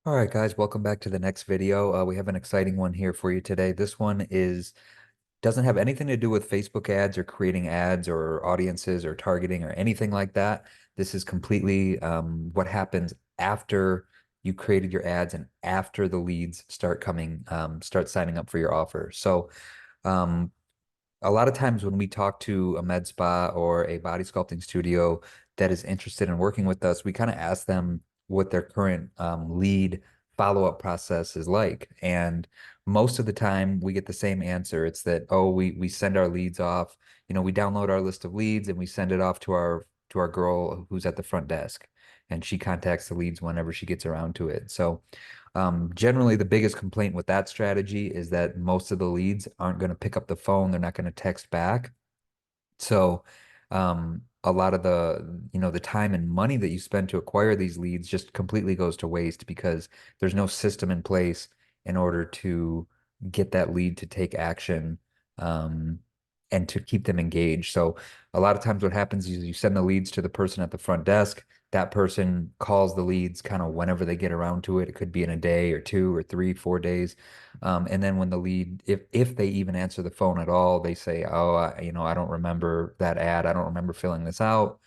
All right, guys, welcome back to the next video. We have an exciting one here for you today. This one doesn't have anything to do with Facebook ads or creating ads or audiences or targeting or anything like that. This is completely what happens after you created your ads and after the leads start coming, start signing up for your offer. So um, a lot of times when we talk to a med spa or a body sculpting studio that is interested in working with us, we kind of ask them what their current lead follow-up process is like. And most of the time we get the same answer. It's that, oh, we send our leads off, we download our list of leads and we send it off to our girl who's at the front desk. And she contacts the leads whenever she gets around to it. So generally, the biggest complaint with that strategy is that most of the leads aren't going to pick up the phone. They're not going to text back. So, a lot of the time and money that you spend to acquire these leads just completely goes to waste because there's no system in place in order to get that lead to take action, um, and to keep them engaged. So, a lot of times what happens is you send the leads to the person at the front desk. That person calls the leads kind of whenever they get around to it. It could be in a day or 2 or 3, 4 days. And then when the lead, if they even answer the phone at all, they say, "Oh, I don't remember that ad. I don't remember filling this out.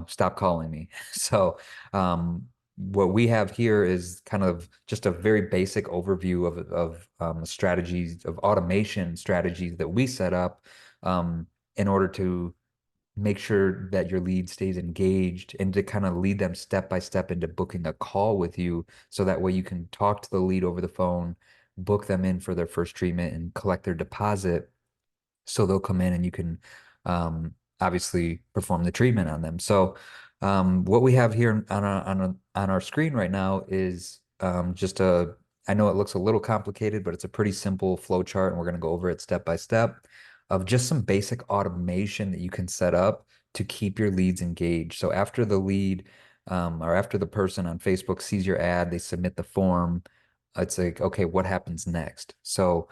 Stop calling me." So, what we have here is kind of just a very basic overview of strategies of automation strategies that we set up in order to make sure that your lead stays engaged and to kind of lead them step by step into booking a call with you so that way you can talk to the lead over the phone, book them in for their first treatment and collect their deposit so they'll come in and you can obviously perform the treatment on them. So what we have here on our screen right now is just I know it looks a little complicated, but it's a pretty simple flow chart, and we're going to go over it step by step of just some basic automation that you can set up to keep your leads engaged. So after the lead or after the person on Facebook sees your ad, they submit the form. It's like, okay, what happens next? So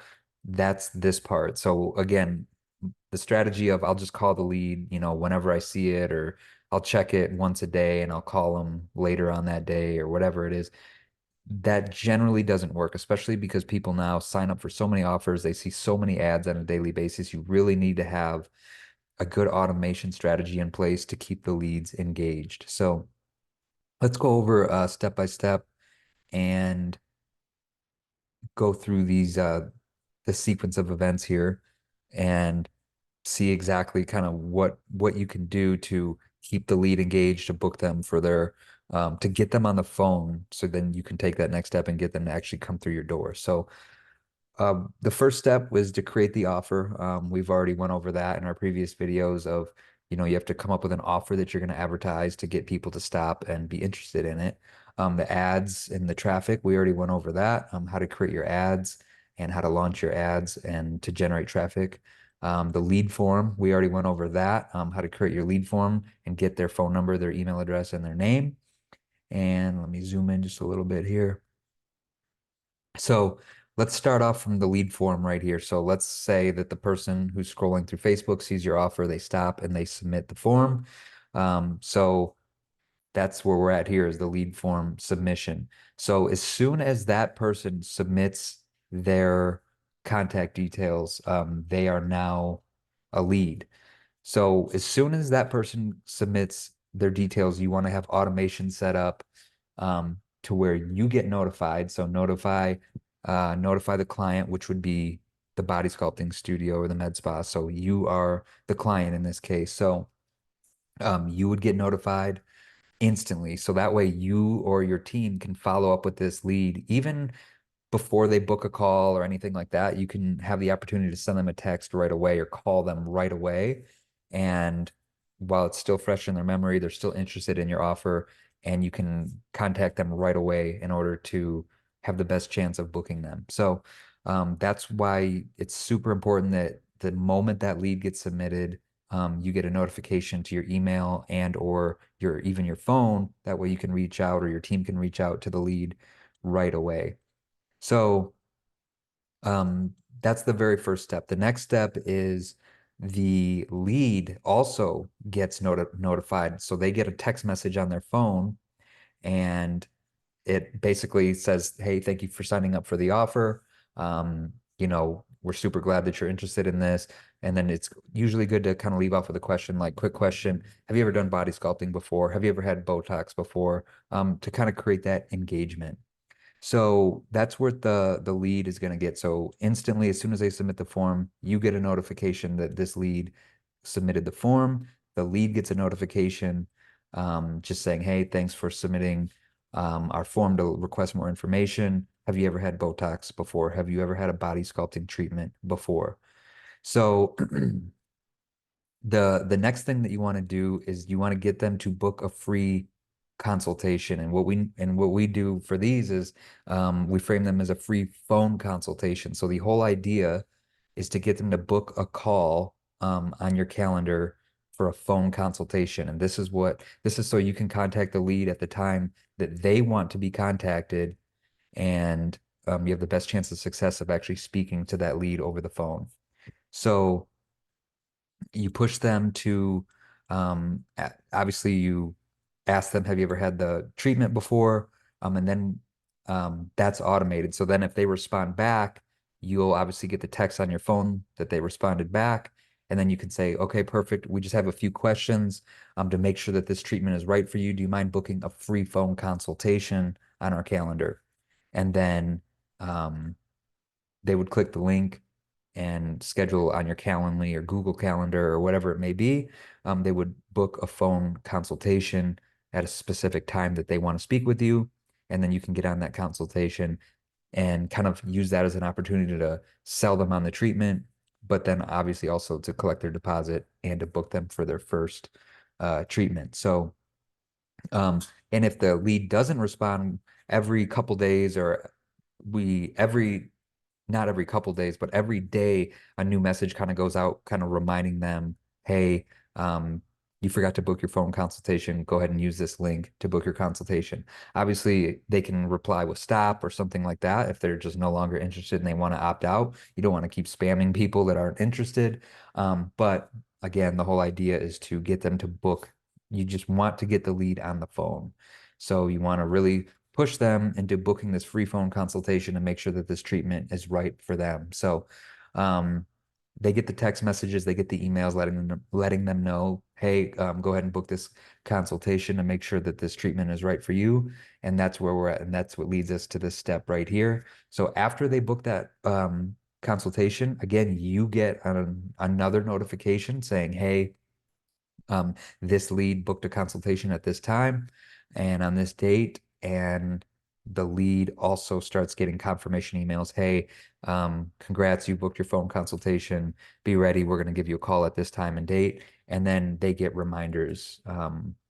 that's this part. So again, the strategy of I'll just call the lead, whenever I see it, or I'll check it once a day and I'll call them later on that day or whatever it is. That generally doesn't work, especially because people now sign up for so many offers. They see so many ads on a daily basis. You really need to have a good automation strategy in place to keep the leads engaged. So let's go over step by step and go through the sequence of events here and see exactly kind of what you can do to keep the lead engaged, to book them for their to get them on the phone so then you can take that next step and get them to actually come through your door. So the first step was to create the offer. We've already went over that in our previous videos of, you have to come up with an offer that you're going to advertise to get people to stop and be interested in it. The ads and the traffic, we already went over that, how to create your ads and how to launch your ads and to generate traffic. The lead form, we already went over that, how to create your lead form and get their phone number, their email address, and their name. And let me zoom in just a little bit here. So let's start off from the lead form right here. So let's say that the person who's scrolling through Facebook sees your offer, they stop and they submit the form. So that's where we're at here is the lead form submission. So as soon as that person submits their contact details, they are now a lead. So as soon as that person submits their details, you want to have automation set up to where you get notified. So notify the client, which would be the body sculpting studio or the med spa. So you are the client in this case. So you would get notified instantly. So that way you or your team can follow up with this lead even before they book a call or anything like that. You can have the opportunity to send them a text right away or call them right away. And while it's still fresh in their memory, they're still interested in your offer, and you can contact them right away in order to have the best chance of booking them. So that's why it's super important that the moment that lead gets submitted, you get a notification to your email and or even your phone. That way you can reach out or your team can reach out to the lead right away. So um, that's the very first step. The next step is the lead also gets notified. So they get a text message on their phone and it basically says, hey, thank you for signing up for the offer. We're super glad that you're interested in this. And then it's usually good to kind of leave off with a question like, quick question. Have you ever done body sculpting before? Have you ever had Botox before? To kind of create that engagement. So that's where the lead is going to get. So instantly, as soon as they submit the form, you get a notification that this lead submitted the form. The lead gets a notification just saying, hey, thanks for submitting our form to request more information. Have you ever had Botox before? Have you ever had a body sculpting treatment before? So the next thing that you want to do is you want to get them to book a free consultation. And what we do for these is we frame them as a free phone consultation. So the whole idea is to get them to book a call on your calendar for a phone consultation. And this is so you can contact the lead at the time that they want to be contacted, and you have the best chance of success of actually speaking to that lead over the phone. So you push them to obviously you ask them, have you ever had the treatment before? And then that's automated. So then if they respond back, you'll obviously get the text on your phone that they responded back. And then you can say, okay, perfect. We just have a few questions to make sure that this treatment is right for you. Do you mind booking a free phone consultation on our calendar? And then um, they would click the link and schedule on your Calendly or Google Calendar or whatever it may be. They would book a phone consultation at a specific time that they want to speak with you. And then you can get on that consultation and kind of use that as an opportunity to sell them on the treatment, but then obviously also to collect their deposit and to book them for their first treatment. So, um, and if the lead doesn't respond every couple days, or we every not every couple days, but every day a new message kind of goes out, kind of reminding them, hey, you forgot to book your phone consultation. Go ahead and use this link to book your consultation. Obviously, they can reply with stop or something like that if they're just no longer interested and they want to opt out. You don't want to keep spamming people that aren't interested. But again, the whole idea is to get them to book. You just want to get the lead on the phone. So you want to really push them into booking this free phone consultation and make sure that this treatment is right for them. So they get the text messages, they get the emails letting them know, hey, go ahead and book this consultation to make sure that this treatment is right for you. And that's where we're at. And that's what leads us to this step right here. So after they book that consultation, again, you get another notification saying, hey, this lead booked a consultation at this time and on this date. And the lead also starts getting confirmation emails. Hey, congrats, you booked your phone consultation. Be ready. We're going to give you a call at this time and date. And then they get reminders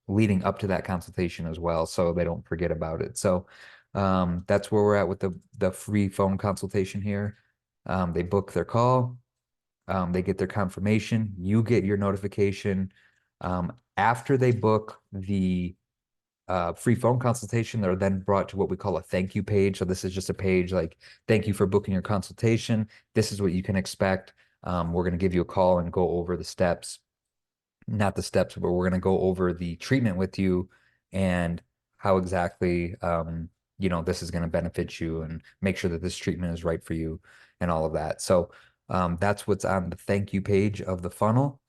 leading up to that consultation as well, so they don't forget about it. So that's where we're at with the free phone consultation here. They book their call. They get their confirmation. You get your notification. After they book the free phone consultation, they're then brought to what we call a thank you page. So this is just a page like, thank you for booking your consultation. This is what you can expect. We're going to give you a call and go over the steps, not the steps, but we're going to go over the treatment with you and how exactly, this is going to benefit you and make sure that this treatment is right for you and all of that. So that's what's on the thank you page of the funnel.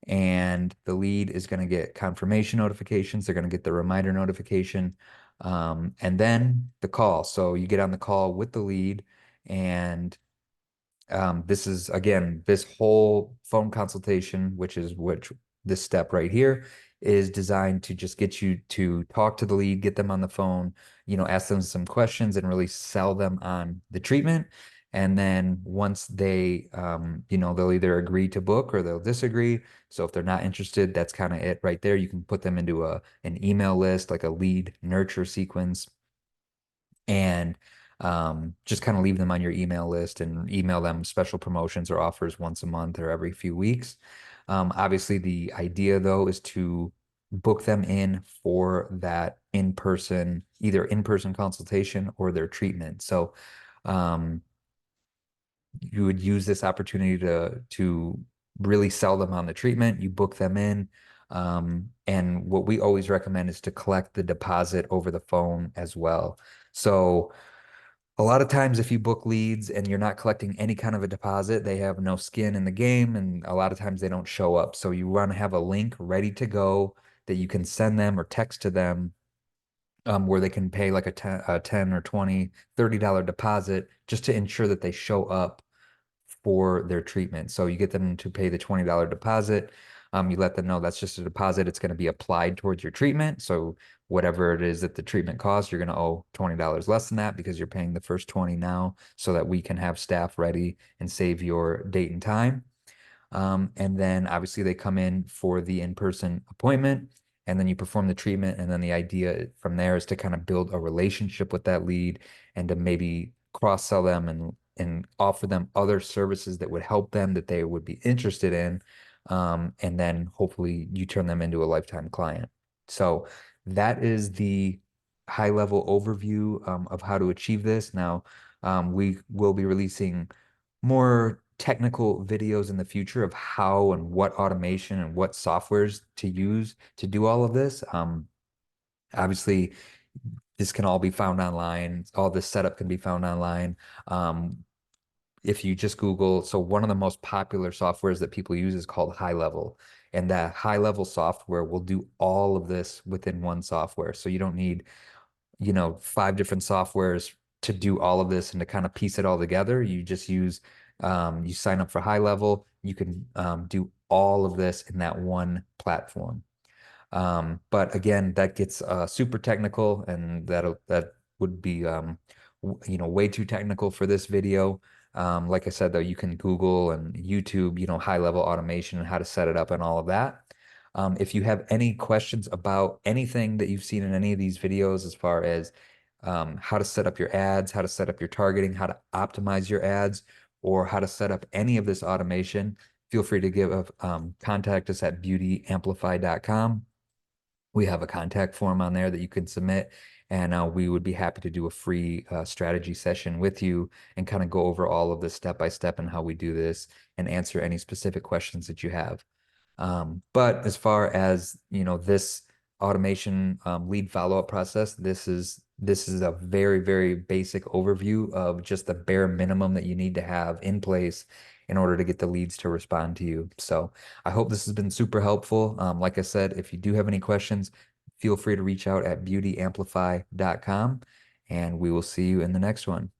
And the lead is going to get confirmation notifications. They're going to get the reminder notification. And then the call. So you get on the call with the lead, and this is, again, this whole phone consultation, which this step right here is designed to just get you to talk to the lead, get them on the phone, ask them some questions and really sell them on the treatment. And then once they'll either agree to book or they'll disagree. So if they're not interested, that's kind of it right there. You can put them into an email list, like a lead nurture sequence, and just kind of leave them on your email list and email them special promotions or offers once a month or every few weeks. Obviously, the idea though is to book them in for that either in-person consultation or their treatment. So you would use this opportunity to really sell them on the treatment. You book them in. And what we always recommend is to collect the deposit over the phone as well. So a lot of times if you book leads and you're not collecting any kind of a deposit, they have no skin in the game, and a lot of times they don't show up. So you want to have a link ready to go that you can send them or text to them, where they can pay like a 10 or 20, $30 deposit just to ensure that they show up for their treatment. So you get them to pay the $20 deposit. You let them know that's just a deposit. It's going to be applied towards your treatment. So whatever it is that the treatment costs, you're going to owe $20 less than that because you're paying the first 20 now so that we can have staff ready and save your date and time. And then obviously they come in for the in-person appointment, and then you perform the treatment. And then the idea from there is to kind of build a relationship with that lead and to maybe cross-sell them and offer them other services that would help them that they would be interested in. And then hopefully you turn them into a lifetime client. So that is the high level overview of how to achieve this. Now, we will be releasing more technical videos in the future of how and what automation and what softwares to use to do all of this. Obviously, this can all be found online. All this setup can be found online. If you just Google, so one of the most popular softwares that people use is called High Level. And that high level software will do all of this within one software. So you don't need, 5 different softwares to do all of this and to kind of piece it all together. You just use, you sign up for High Level. You can do all of this in that one platform. But again, that gets super technical, and that would be way too technical for this video. Like I said, though, you can Google and YouTube, high level automation and how to set it up and all of that. If you have any questions about anything that you've seen in any of these videos, as far as how to set up your ads, how to set up your targeting, how to optimize your ads, or how to set up any of this automation, feel free to contact us at beautyamplify.com. We have a contact form on there that you can submit, and we would be happy to do a free strategy session with you and kind of go over all of this step by step and how we do this and answer any specific questions that you have. But as far as, this automation lead follow-up process, this is a very, very basic overview of just the bare minimum that you need to have in place in order to get the leads to respond to you. So I hope this has been super helpful. Like I said, if you do have any questions, feel free to reach out at beautyamplify.com, and we will see you in the next one.